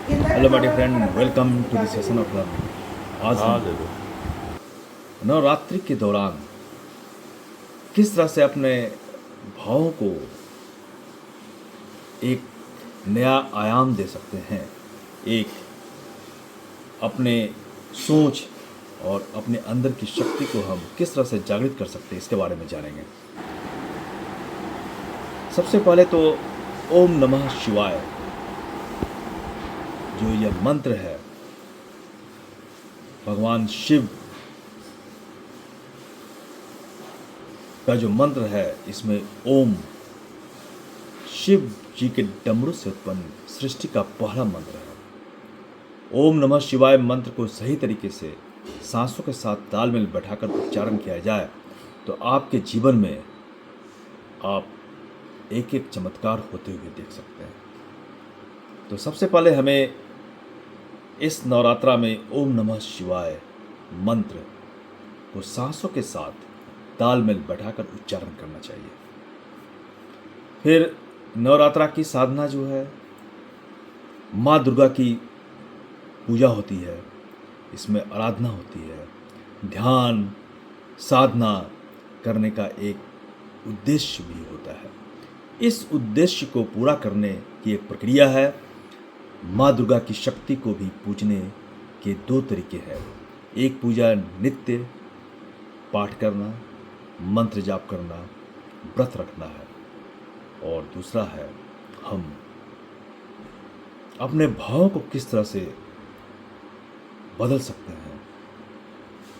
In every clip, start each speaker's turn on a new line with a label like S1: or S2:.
S1: Hello my dear friend, welcome to the session of learning. आज
S2: हाँ
S1: हम
S2: दे दो।
S1: नवरात्रि के दौरान किस तरह से अपने भावों को एक नया आयाम दे सकते हैं, एक अपने सोच और अपने अंदर की शक्ति को हम किस तरह से जागृत कर सकते हैं, इसके बारे में जानेंगे। सबसे पहले तो ओम नमः शिवाय जो यह मंत्र है, भगवान शिव का जो मंत्र है, इसमें ओम शिव जी के डमरू से उत्पन्न सृष्टि का पहला मंत्र है। ओम नमः शिवाय मंत्र को सही तरीके से सांसों के साथ तालमेल बैठाकर उच्चारण किया जाए तो आपके जीवन में आप एक एक चमत्कार होते हुए देख सकते हैं। तो सबसे पहले हमें इस नवरात्रा में ओम नमः शिवाय मंत्र को सांसों के साथ तालमेल बैठाकर उच्चारण करना चाहिए। फिर नवरात्रा की साधना जो है, माँ दुर्गा की पूजा होती है, इसमें आराधना होती है, ध्यान साधना करने का एक उद्देश्य भी होता है। इस उद्देश्य को पूरा करने की एक प्रक्रिया है। माँ दुर्गा की शक्ति को भी पूजने के दो तरीके हैं। एक पूजा नित्य पाठ करना, मंत्र जाप करना, व्रत रखना है, और दूसरा है हम अपने भावों को किस तरह से बदल सकते हैं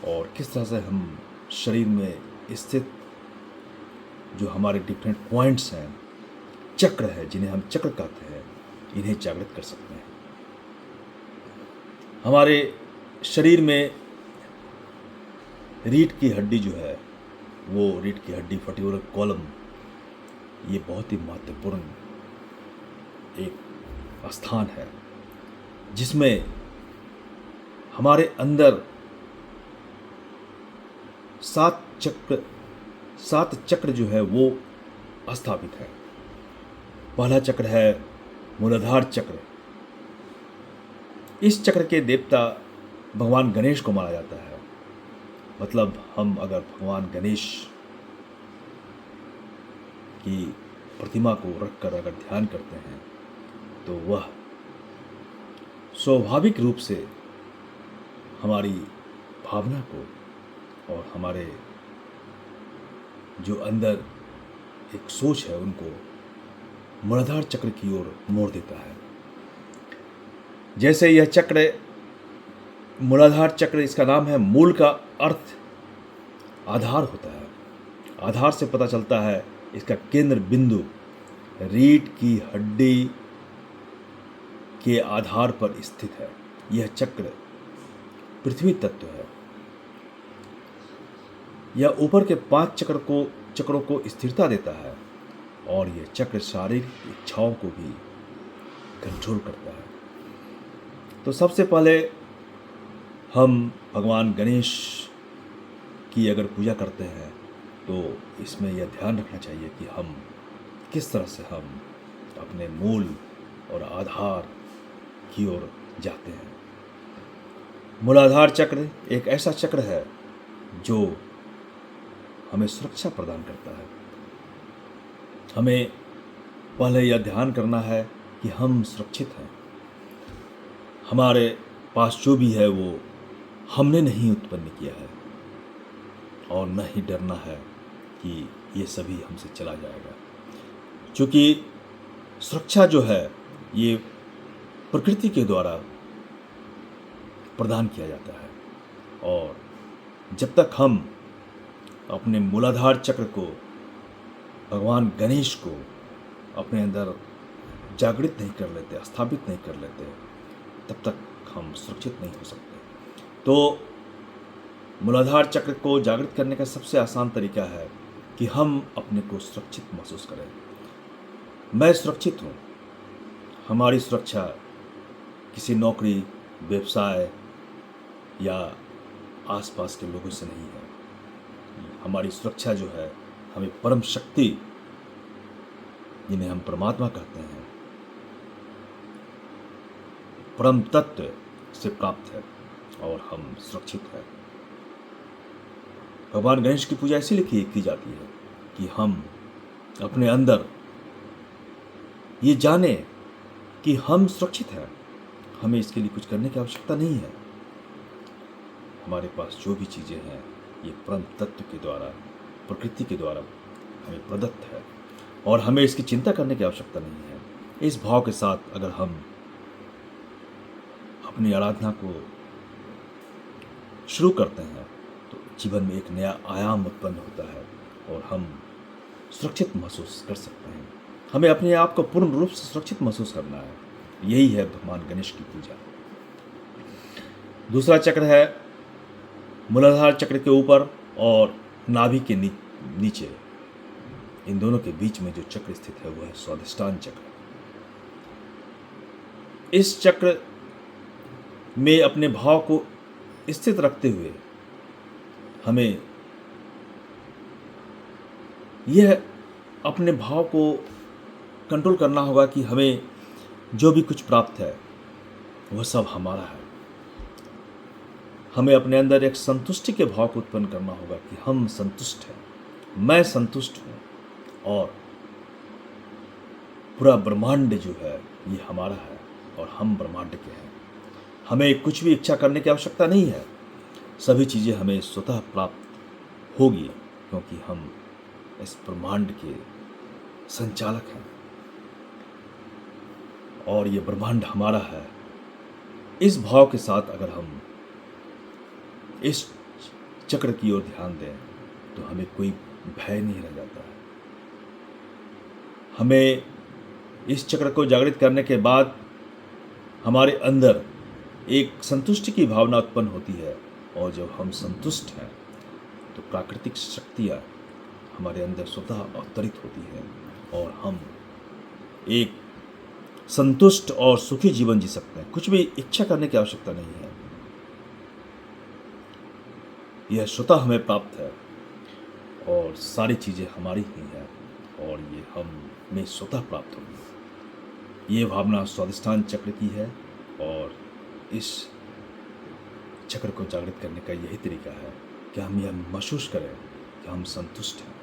S1: और किस तरह से हम शरीर में स्थित जो हमारे डिफरेंट पॉइंट्स हैं, चक्र है जिन्हें हम चक्र कहते हैं, इन्हें जागृत कर सकते हैं। हमारे शरीर में रीढ़ की हड्डी जो है, वो रीढ़ की हड्डी फटीवरल कॉलम, ये बहुत ही महत्वपूर्ण एक स्थान है जिसमें हमारे अंदर सात चक्र जो है वो स्थापित है। पहला चक्र है मूलाधार चक्र। इस चक्र के देवता भगवान गणेश को माना जाता है। मतलब हम अगर भगवान गणेश की प्रतिमा को रखकर अगर ध्यान करते हैं तो वह स्वाभाविक रूप से हमारी भावना को और हमारे जो अंदर एक सोच है उनको मूलाधार चक्र की ओर मोड़ देता है। जैसे यह चक्र, मूलाधार चक्र, इसका नाम है, मूल का अर्थ आधार होता है। आधार से पता चलता है इसका केंद्र बिंदु रीढ़ की हड्डी के आधार पर स्थित है। यह चक्र पृथ्वी तत्व है। यह ऊपर के 5 चक्रों को स्थिरता देता है और यह चक्र शारीरिक इच्छाओं को भी कंट्रोल करता है। तो सबसे पहले हम भगवान गणेश की अगर पूजा करते हैं तो इसमें यह ध्यान रखना चाहिए कि हम किस तरह से हम अपने मूल और आधार की ओर जाते हैं। मूलाधार चक्र एक ऐसा चक्र है जो हमें सुरक्षा प्रदान करता है। हमें पहले यह ध्यान करना है कि हम सुरक्षित हैं। हमारे पास जो भी है वो हमने नहीं उत्पन्न किया है और न ही डरना है कि ये सभी हमसे चला जाएगा, क्योंकि सुरक्षा जो है ये प्रकृति के द्वारा प्रदान किया जाता है। और जब तक हम अपने मूलाधार चक्र को, भगवान गणेश को अपने अंदर जागृत नहीं कर लेते, स्थापित नहीं कर लेते, तब तक हम सुरक्षित नहीं हो सकते। तो मूलाधार चक्र को जागृत करने का सबसे आसान तरीका है कि हम अपने को सुरक्षित महसूस करें। मैं सुरक्षित हूँ। हमारी सुरक्षा किसी नौकरी, व्यवसाय या आसपास के लोगों से नहीं है। हमारी सुरक्षा जो है हमें परम शक्ति, जिन्हें हम परमात्मा कहते हैं, परम तत्व से प्राप्त है और हम सुरक्षित हैं। भगवान गणेश की पूजा इसीलिए की जाती है कि हम अपने अंदर ये जाने कि हम सुरक्षित हैं, हमें इसके लिए कुछ करने की आवश्यकता नहीं है। हमारे पास जो भी चीज़ें हैं ये परम तत्व के द्वारा, प्रकृति के द्वारा हमें प्रदत्त है और हमें इसकी चिंता करने की आवश्यकता नहीं है। इस भाव के साथ अगर हम अपनी आराधना को शुरू करते हैं तो जीवन में एक नया आयाम उत्पन्न होता है और हम सुरक्षित महसूस कर सकते हैं। हमें अपने आप को पूर्ण रूप से सुरक्षित महसूस करना है। यही है भगवान गणेश की पूजा। दूसरा चक्र है मूलाधार चक्र के ऊपर और नाभि के नीचे, इन दोनों के बीच में जो चक्र स्थित है वह है स्वादिष्टान चक्र। इस चक्र में अपने भाव को स्थित रखते हुए हमें यह अपने भाव को कंट्रोल करना होगा कि हमें जो भी कुछ प्राप्त है वह सब हमारा है। हमें अपने अंदर एक संतुष्टि के भाव को उत्पन्न करना होगा कि हम संतुष्ट हैं, मैं संतुष्ट हूँ और पूरा ब्रह्मांड जो है ये हमारा है और हम ब्रह्मांड के हैं। हमें कुछ भी इच्छा करने की आवश्यकता नहीं है, सभी चीज़ें हमें स्वतः प्राप्त होगी क्योंकि हम इस ब्रह्मांड के संचालक हैं और ये ब्रह्मांड हमारा है। इस भाव के साथ अगर हम इस चक्र की ओर ध्यान दें तो हमें कोई भय नहीं रह जाता है। हमें इस चक्र को जागृत करने के बाद हमारे अंदर एक संतुष्टि की भावना उत्पन्न होती है और जब हम संतुष्ट हैं तो प्राकृतिक शक्तियाँ हमारे अंदर स्वतः अवतरित होती हैं और हम एक संतुष्ट और सुखी जीवन जी सकते हैं। कुछ भी इच्छा करने की आवश्यकता नहीं है, यह स्वतः हमें प्राप्त है और सारी चीज़ें हमारी ही हैं और ये हमें स्वतः प्राप्त होगी। ये भावना स्वादिष्टान चक्र की है और इस चक्र को जागृत करने का यही तरीका है कि हम यह महसूस करें कि हम संतुष्ट हैं।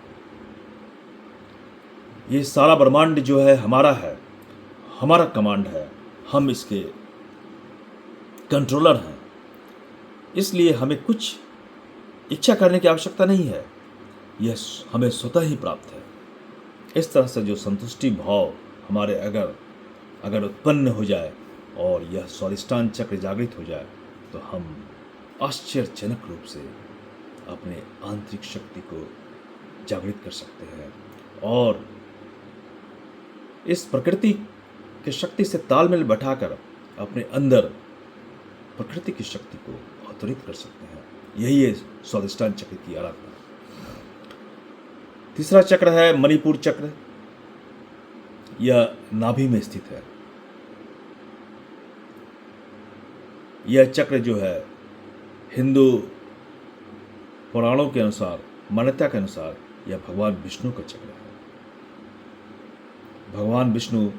S1: ये सारा ब्रह्मांड जो है हमारा है, हमारा कमांड है, हम इसके कंट्रोलर हैं, इसलिए हमें कुछ इच्छा करने की आवश्यकता नहीं है, यह हमें स्वतः ही प्राप्त है। इस तरह से जो संतुष्टि भाव हमारे अगर उत्पन्न हो जाए और यह स्वादिष्टान चक्र जागृत हो जाए तो हम आश्चर्यजनक रूप से अपने आंतरिक शक्ति को जागृत कर सकते हैं और इस प्रकृति की शक्ति से तालमेल बैठाकर अपने अंदर प्रकृति की शक्ति को अवतरित कर सकते हैं। यही है स्वादिष्टान चक्र की आराधना। तीसरा चक्र है मणिपुर चक्र। यह नाभि में स्थित है। यह चक्र जो है हिंदू पुराणों के अनुसार, मान्यता के अनुसार यह भगवान विष्णु का चक्र है। भगवान विष्णु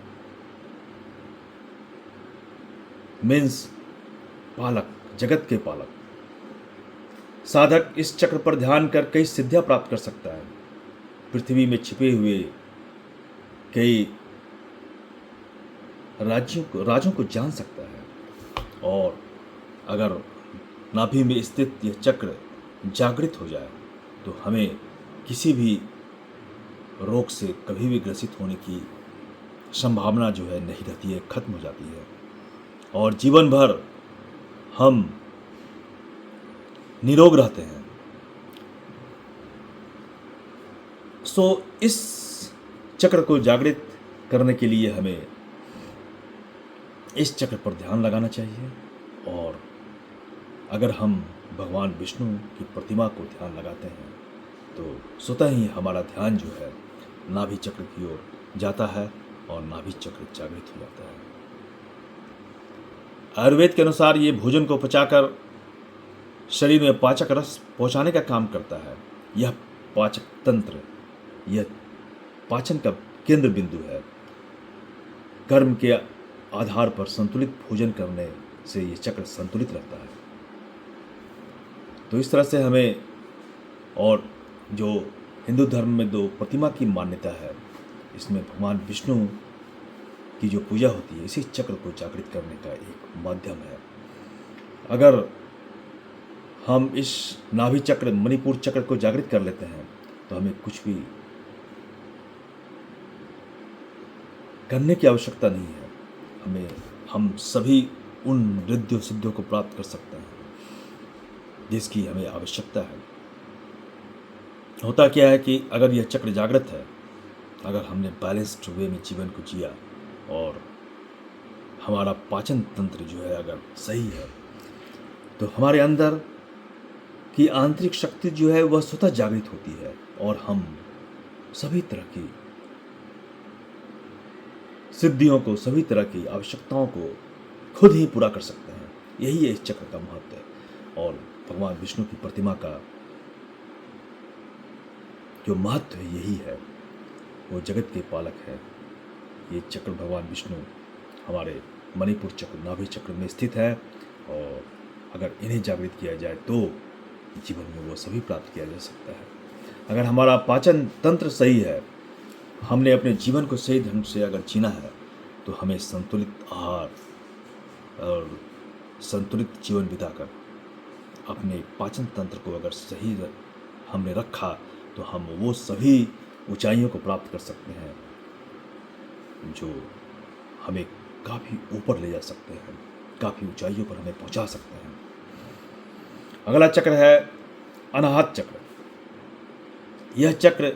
S1: मीन्स पालक, जगत के पालक। साधक इस चक्र पर ध्यान कर कई सिद्धियां प्राप्त कर सकता है। पृथ्वी में छिपे हुए कई राजों को जान सकता है और अगर नाभि में स्थित यह चक्र जागृत हो जाए तो हमें किसी भी रोग से कभी भी ग्रसित होने की संभावना जो है नहीं रहती है, खत्म हो जाती है और जीवन भर हम निरोग रहते हैं। इस चक्र को जागृत करने के लिए हमें इस चक्र पर ध्यान लगाना चाहिए और अगर हम भगवान विष्णु की प्रतिमा को ध्यान लगाते हैं तो स्वतः ही हमारा ध्यान जो है नाभि चक्र की ओर जाता है और नाभि चक्र जागृत हो जाता है। आयुर्वेद के अनुसार ये भोजन को पचाकर शरीर में पाचक रस पहुंचाने का काम करता है। यह पाचक तंत्र, यह पाचन का केंद्र बिंदु है। कर्म के आधार पर संतुलित भोजन करने से ये चक्र संतुलित रहता है। तो इस तरह से हमें, और जो हिंदू धर्म में 2 प्रतिमा की मान्यता है, इसमें भगवान विष्णु की जो पूजा होती है इसी चक्र को जागृत करने का एक माध्यम है। अगर हम इस नाभि चक्र, मणिपुर चक्र को जागृत कर लेते हैं तो हमें कुछ भी करने की आवश्यकता नहीं है। हम सभी उन रिद्धियों सिद्धियों को प्राप्त कर सकते हैं जिसकी हमें आवश्यकता है। होता क्या है कि अगर यह चक्र जागृत है, अगर हमने बैलेंस्ड वे में जीवन को जिया और हमारा पाचन तंत्र जो है अगर सही है, तो हमारे अंदर की आंतरिक शक्ति जो है वह स्वतः जागृत होती है और हम सभी तरह की सिद्धियों को, सभी तरह की आवश्यकताओं को खुद ही पूरा कर सकते हैं। यही है इस चक्र का महत्व है। और भगवान विष्णु की प्रतिमा का जो महत्व है यही है, वो जगत के पालक है। ये चक्र भगवान विष्णु हमारे मणिपुर चक्र, नाभि चक्र में स्थित है और अगर इन्हें जागृत किया जाए तो जीवन में वो सभी प्राप्त किया जा सकता है। अगर हमारा पाचन तंत्र सही है, हमने अपने जीवन को सही ढंग से अगर जीना है, तो हमें संतुलित आहार और संतुलित जीवन बिताकर अपने पाचन तंत्र को अगर सही हमने रखा तो हम वो सभी ऊंचाइयों को प्राप्त कर सकते हैं जो हमें काफ़ी ऊपर ले जा सकते हैं, काफ़ी ऊंचाइयों पर हमें पहुंचा सकते हैं। अगला चक्र है अनाहत चक्र। यह चक्र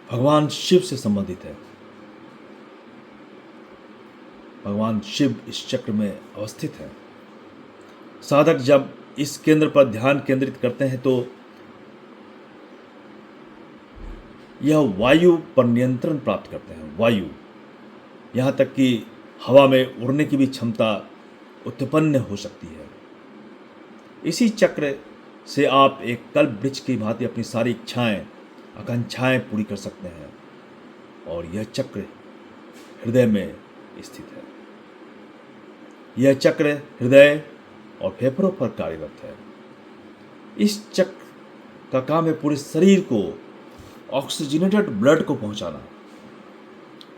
S1: भगवान शिव से संबंधित है। भगवान शिव इस चक्र में अवस्थित है। साधक जब इस केंद्र पर ध्यान केंद्रित करते हैं तो यह वायु पर नियंत्रण प्राप्त करते हैं। वायु, यहाँ तक कि हवा में उड़ने की भी क्षमता उत्पन्न हो सकती है। इसी चक्र से आप एक कल्प वृक्ष की भांति अपनी सारी इच्छाएं, आकांक्षाएं पूरी कर सकते हैं। और यह चक्र हृदय में स्थित है। यह चक्र हृदय और फेफड़ों पर कार्यरत है। इस चक्र का काम है पूरे शरीर को ऑक्सीजनेटेड ब्लड को पहुंचाना।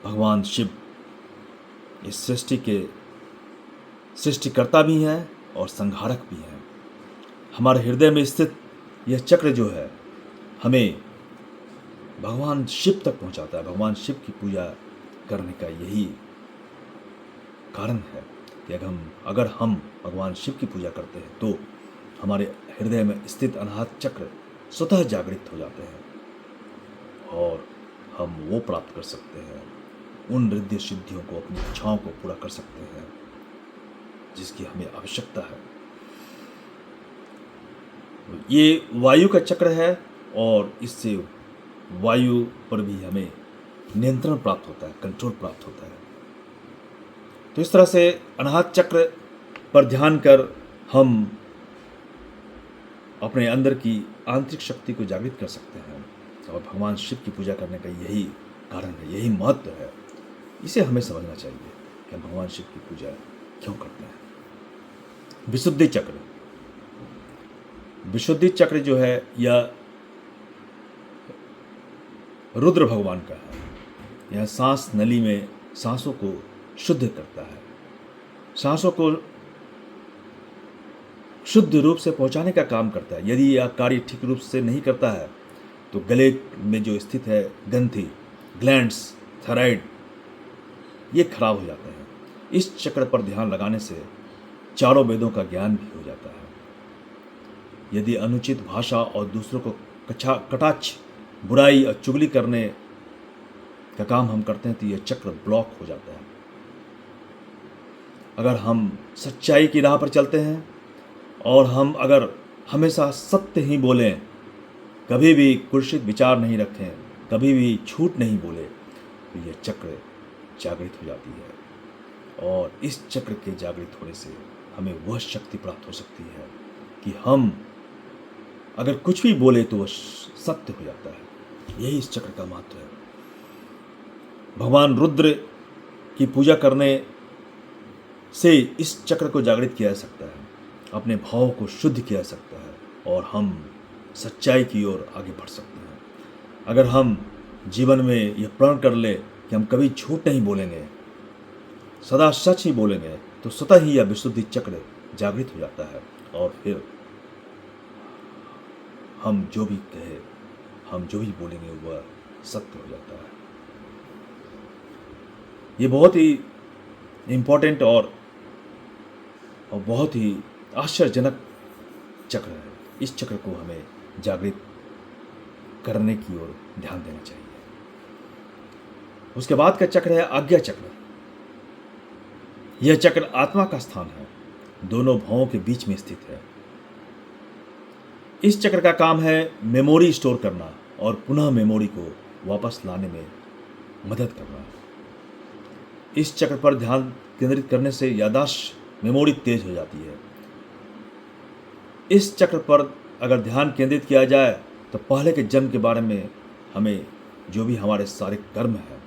S1: भगवान शिव इस सृष्टि के सृष्टिकर्ता भी हैं और संहारक भी हैं। हमारे हृदय में स्थित यह चक्र जो है हमें भगवान शिव तक पहुंचाता है। भगवान शिव की पूजा करने का यही कारण है कि अगर हम भगवान शिव की पूजा करते हैं तो हमारे हृदय में स्थित अनाहत चक्र स्वतः जागृत हो जाते हैं और हम वो प्राप्त कर सकते हैं, उन रिद्धि सिद्धियों को, अपनी इच्छाओं को पूरा कर सकते हैं जिसकी हमें आवश्यकता है। ये वायु का चक्र है और इससे वायु पर भी हमें नियंत्रण प्राप्त होता है, कंट्रोल प्राप्त होता है। तो इस तरह से अनाहत चक्र पर ध्यान कर हम अपने अंदर की आंतरिक शक्ति को जागृत कर सकते हैं और भगवान शिव की पूजा करने का यही कारण है, यही महत्व है। इसे हमें समझना चाहिए कि हम भगवान शिव की पूजा क्यों करते हैं। विशुद्धि चक्र, विशुद्धि चक्र जो है यह रुद्र भगवान का है। यह सांस नली में सांसों को शुद्ध करता है, सांसों को शुद्ध रूप से पहुंचाने का काम करता है। यदि यह कार्य ठीक रूप से नहीं करता है तो गले में जो स्थित है ग्रंथि, ग्लैंड्स, थायराइड, ये खराब हो जाते हैं। इस चक्र पर ध्यान लगाने से चारों वेदों का ज्ञान भी हो जाता है। यदि अनुचित भाषा और दूसरों को कटाक्ष, बुराई और चुगली करने का काम हम करते हैं तो यह चक्र ब्लॉक हो जाता है। अगर हम सच्चाई की राह पर चलते हैं और हम अगर हमेशा सत्य ही बोलें, कभी भी कुत्सित विचार नहीं रखें, कभी भी झूठ नहीं बोले, तो यह चक्र जागृत हो जाती है। और इस चक्र के जागृत होने से हमें वह शक्ति प्राप्त हो सकती है कि हम अगर कुछ भी बोले तो वह सत्य हो जाता है। यही इस चक्र का महत्व है। भगवान रुद्र की पूजा करने से इस चक्र को जागृत किया जा सकता है, अपने भाव को शुद्ध किया जा सकता है और हम सच्चाई की ओर आगे बढ़ सकते हैं। अगर हम जीवन में यह प्रण कर ले कि हम कभी झूठ नहीं बोलेंगे, सदा सच ही बोलेंगे, तो स्वतः ही यह विशुद्धि चक्र जागृत हो जाता है और फिर हम जो भी कहे, हम जो भी बोलेंगे वह सत्य हो जाता है। ये बहुत ही इम्पोर्टेंट और बहुत ही आश्चर्यजनक चक्र है। इस चक्र को हमें जागृत करने की ओर ध्यान देना चाहिए। उसके बाद का चक्र है आज्ञा चक्र। यह चक्र आत्मा का स्थान है, दोनों भावों के बीच में स्थित है। इस चक्र का काम है मेमोरी स्टोर करना और पुनः मेमोरी को वापस लाने में मदद करना। इस चक्र पर ध्यान केंद्रित करने से याददाश्त मेमोरी तेज हो जाती है। इस चक्र पर अगर ध्यान केंद्रित किया जाए तो पहले के जन्म के बारे में हमें जो भी हमारे सारे कर्म हैं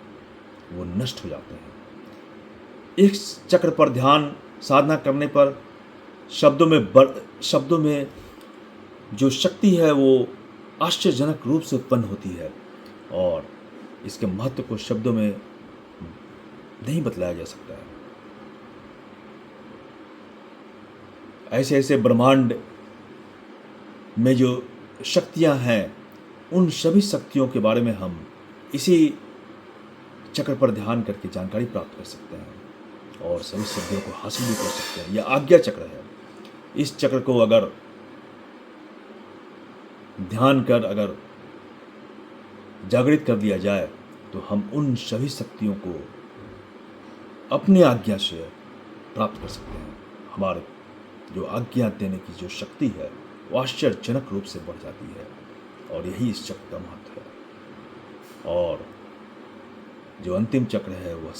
S1: वो नष्ट हो जाते हैं। इस चक्र पर ध्यान साधना करने पर शब्दों में जो शक्ति है वो आश्चर्यजनक रूप से उत्पन्न होती है और इसके महत्व को शब्दों में नहीं बतलाया जा सकता है। ऐसे ऐसे ब्रह्मांड में जो शक्तियां हैं, उन सभी शक्तियों के बारे में हम इसी चक्र पर ध्यान करके जानकारी प्राप्त कर सकते हैं और सभी सिद्धियों को हासिल भी कर सकते हैं। यह आज्ञा चक्र है। इस चक्र को अगर ध्यान कर अगर जागृत कर दिया जाए तो हम उन सभी शक्तियों को अपनी आज्ञा से प्राप्त कर सकते हैं। हमारे जो आज्ञा देने की जो शक्ति है वो आश्चर्यजनक रूप से बढ़ जाती है और यही इस चक्र का महत्व है। और जो अंतिम चक्र है वह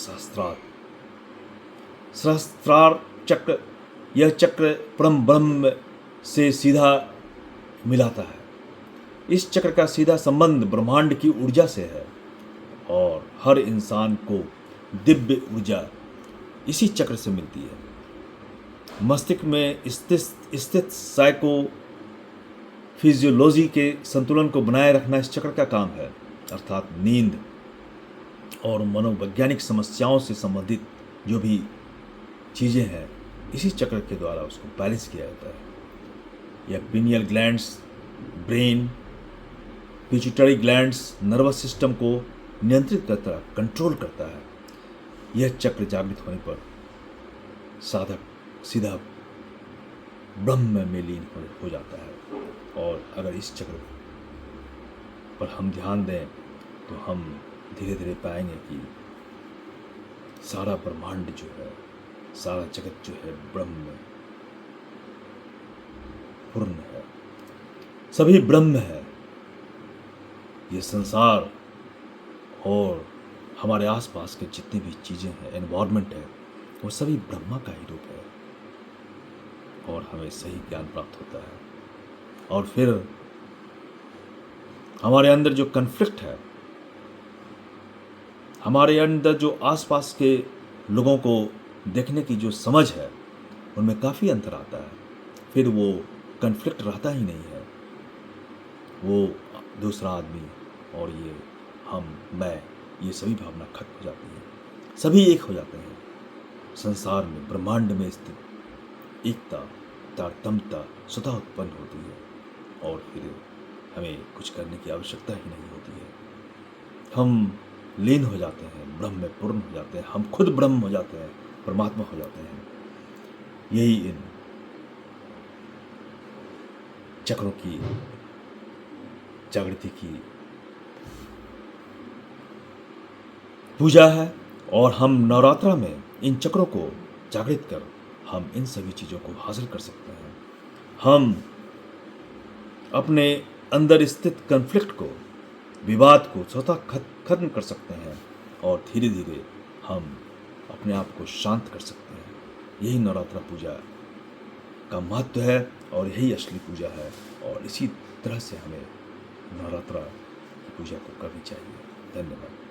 S1: सहस्त्रार चक्र। यह चक्र परम ब्रह्म से सीधा मिलाता है। इस चक्र का सीधा संबंध ब्रह्मांड की ऊर्जा से है और हर इंसान को दिव्य ऊर्जा इसी चक्र से मिलती है। मस्तिष्क में स्थित साइको फिजियोलॉजी के संतुलन को बनाए रखना इस चक्र का काम है, अर्थात नींद और मनोवैज्ञानिक समस्याओं से संबंधित जो भी चीज़ें हैं इसी चक्र के द्वारा उसको बैलेंस किया जाता है। यह pineal glands, brain, pituitary glands, nervous system को नियंत्रित करता है, कंट्रोल करता है। यह चक्र जागृत होने पर साधक सीधा ब्रह्म में लीन हो जाता है और अगर इस चक्र पर हम ध्यान दें तो हम धीरे धीरे पाएंगे कि सारा ब्रह्मांड जो है, सारा जगत जो है ब्रह्म में पूर्ण है, सभी ब्रह्म है। ये संसार और हमारे आसपास के जितनी भी चीज़ें हैं, एनवायरनमेंट है, वो सभी ब्रह्मा का ही रूप है और हमें सही ज्ञान प्राप्त होता है। और फिर हमारे अंदर जो कन्फ्लिक्ट है, हमारे अंदर जो आसपास के लोगों को देखने की जो समझ है, उनमें काफ़ी अंतर आता है। फिर वो कन्फ्लिक्ट रहता ही नहीं है। वो दूसरा आदमी और ये हम, मैं, ये सभी भावना खत्म हो जाती है। सभी एक हो जाते हैं। संसार में, ब्रह्मांड में स्थित एकता, तारतम्यता स्वतः उत्पन्न होती है और फिर हमें कुछ करने की आवश्यकता ही नहीं होती है। हम लीन हो जाते हैं, ब्रह्म में पूर्ण हो जाते हैं। हम खुद ब्रह्म हो जाते हैं, परमात्मा हो जाते हैं। यही इन चक्रों की जागृति की पूजा है और हम नवरात्रा में इन चक्रों को जागृत कर हम इन सभी चीज़ों को हासिल कर सकते हैं। हम अपने अंदर स्थित कन्फ्लिक्ट को, विवाद को स्वतः खत्म कर सकते हैं और धीरे धीरे हम अपने आप को शांत कर सकते हैं। यही नवरात्रा पूजा का महत्व है और यही असली पूजा है और इसी तरह से हमें नवरात्रा की पूजा को करनी चाहिए। धन्यवाद।